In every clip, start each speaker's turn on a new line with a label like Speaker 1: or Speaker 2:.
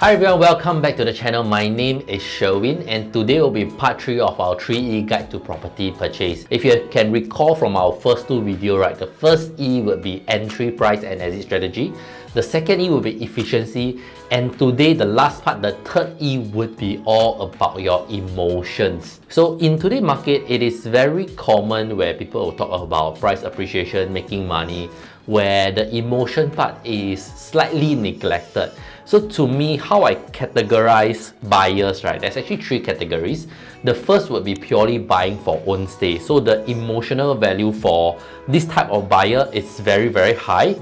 Speaker 1: Hi everyone, welcome back to the channel. My name is Sherwin and today will be part 3 of our 3E guide to property purchase. If you can recall from our first two videos, right, the first E would be entry price and exit strategy. The second E will be efficiency, and today the last part, the third E, would be all about your emotions. So in today's market, it is very common where people will talk about price appreciation, making money, where the emotion part is slightly neglected. So to me, how I categorize buyers, right, there's actually three categories. The first would be purely buying for own stay. So the emotional value for this type of buyer is very high,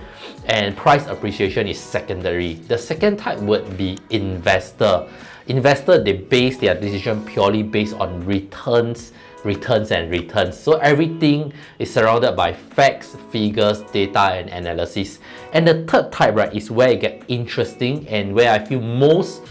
Speaker 1: and price appreciation is secondary. The second type would be investor. Investor, they base their decision purely based on returns. So everything is surrounded by facts, figures, data, and analysis. And the third type, right, is where it gets interesting and where I feel most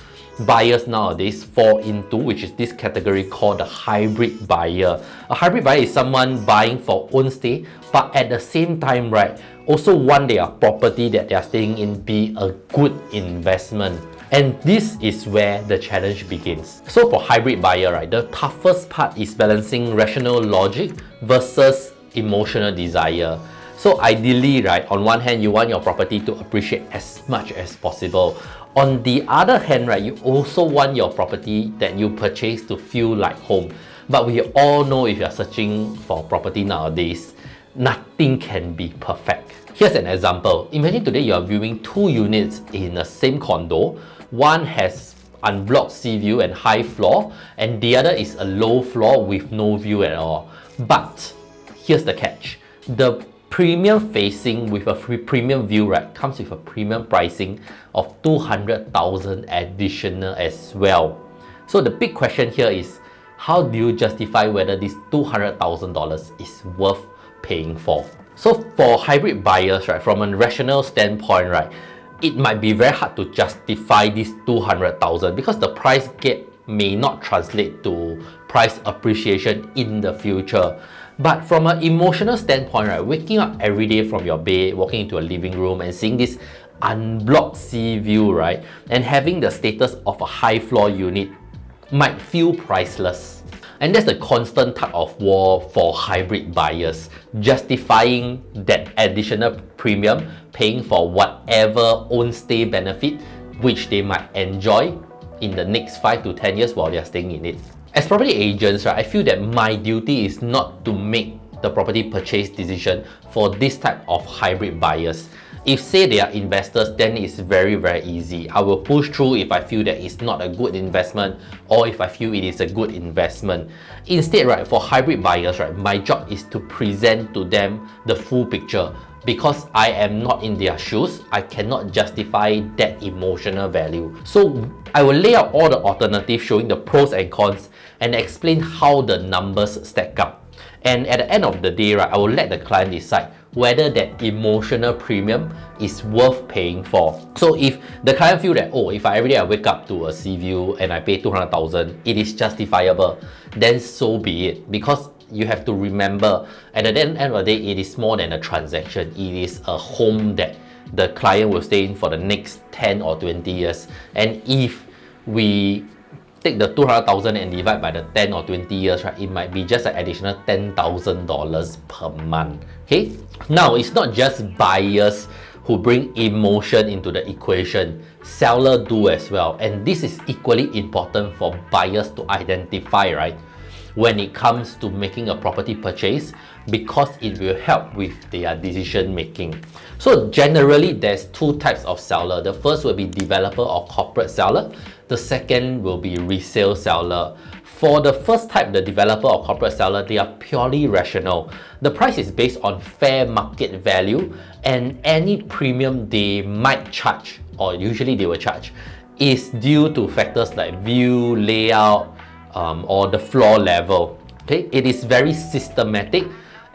Speaker 1: buyers nowadays fall into, which is this category called the hybrid buyer. A hybrid buyer is someone buying for own stay, but at the same time, right, also want their property that they are staying in be a good investment. And this is where the challenge begins. So for hybrid buyer, right, the toughest part is balancing rational logic versus emotional desire. So ideally, right, on one hand, you want your property to appreciate as much as possible. On the other hand, right, you also want your property that you purchase to feel like home. But we all know if you're searching for property nowadays, nothing can be perfect. Here's an example. Imagine today you are viewing two units in the same condo. One has unblocked sea view and high floor, and the other is a low floor with no view at all. But here's the catch. The premium facing with a premium view, right, comes with a premium pricing of 200,000 additional as well. So the big question here is, how do you justify whether this $200,000 is worth paying for? So for hybrid buyers, right, from a rational standpoint, right, it might be very hard to justify this 200,000 because the price gap may not translate to price appreciation in the future. But from an emotional standpoint, right, waking up every day from your bed, walking into a living room and seeing this unblocked sea view, right, and having the status of a high floor unit might feel priceless. And that's the constant tug of war for hybrid buyers, justifying that additional premium, paying for whatever own stay benefit which they might enjoy in the next 5 to 10 years while they're staying in it. As property agents, right, I feel that my duty is not to make the property purchase decision for this type of hybrid buyers. If say they are investors, then it's very easy. I will push through if I feel that it's not a good investment or if I feel it is a good investment. Instead, right, for hybrid buyers, right, my job is to present to them the full picture. Because I am not in their shoes, I cannot justify that emotional value. So I will lay out all the alternatives showing the pros and cons and explain how the numbers stack up. And at the end of the day, right, I will let the client decide whether that emotional premium is worth paying for. So if the client feel that, oh, if every day I wake up to a sea view and I pay 200,000, it is justifiable, then so be it. Because you have to remember, at the end of the day, it is more than a transaction. It is a home that the client will stay in for the next 10 or 20 years. And if we take the 200,000 and divide by the 10 or 20 years, right, it might be just an additional $10,000 per month. Okay, now it's not just buyers who bring emotion into the equation. Sellers do as well, and this is equally important for buyers to identify, right, when it comes to making a property purchase, because it will help with their decision making. So generally, there's two types of seller. The first will be developer or corporate seller. The second will be resale seller. For the first type, the developer or corporate seller, they are purely rational. The price is based on fair market value, and any premium they might charge, or usually they will charge, is due to factors like view, layout, or the floor level. Okay, it is very systematic,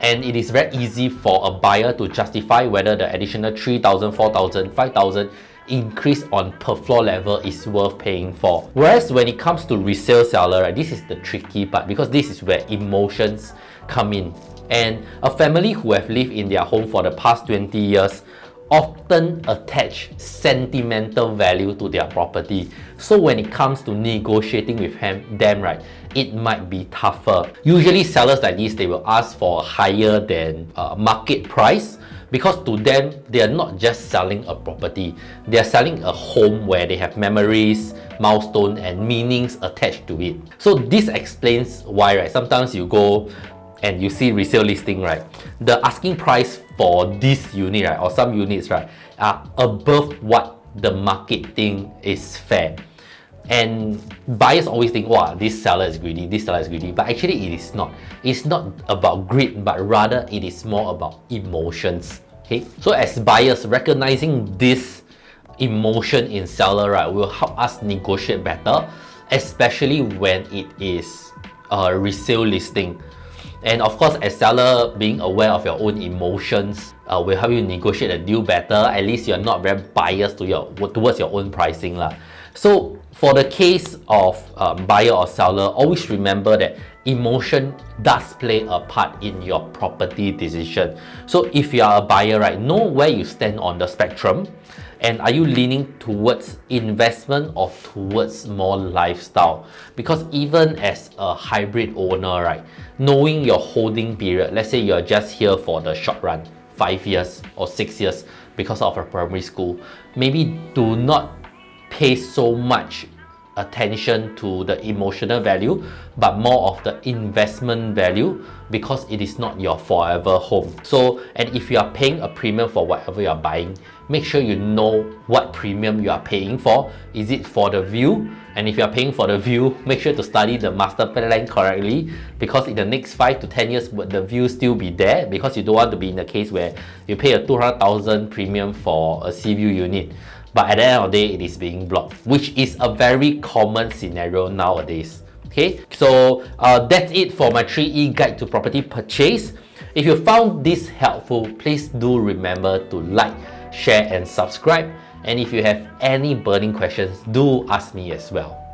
Speaker 1: and it is very easy for a buyer to justify whether the additional 3,000, 4,000, 5,000 increase on per floor level is worth paying for. Whereas when it comes to resale seller, right, this is the tricky part, because this is where emotions come in. And a family who have lived in their home for the past 20 years often attach sentimental value to their property. So when it comes to negotiating with them, right, it might be tougher. Usually sellers like this, they will ask for a higher than market price, because to them, they are not just selling a property, they are selling a home where they have memories, milestones, and meanings attached to it. So this explains why, right, sometimes you go and you see resale listing, right, the asking price for this unit, right, or some units, right, are above what the market think is fair. And buyers always think, wow, this seller is greedy, this seller is greedy, but actually it is not. It's not about greed, but rather it is more about emotions. Okay, so as buyers, recognizing this emotion in seller, right, will help us negotiate better, especially when it is a resale listing. And of course, as seller, being aware of your own emotions will help you negotiate a deal better. At least you're not very biased towards your own pricing lah. So for the case of buyer or seller, always remember that emotion does play a part in your property decision. So if you are a buyer, right, know where you stand on the spectrum. And are you leaning towards investment or towards more lifestyle? Because even as a hybrid owner, right, knowing your holding period, let's say you're just here for the short run, 5 years or 6 years because of a primary school, maybe do not pay so much attention to the emotional value, but more of the investment value, because it is not your forever home. So, and if you are paying a premium for whatever you are buying, make sure you know what premium you are paying for. Is it for the view? And if you are paying for the view, make sure to study the master plan correctly, because in the next 5 to 10 years, would the view still be there? Because you don't want to be in the case where you pay a 200,000 premium for a sea view unit, but at the end of the day, it is being blocked, which is a very common scenario nowadays. Okay, so that's it for my 3E guide to property purchase. If you found this helpful, please do remember to like, share, and subscribe. And if you have any burning questions, do ask me as well.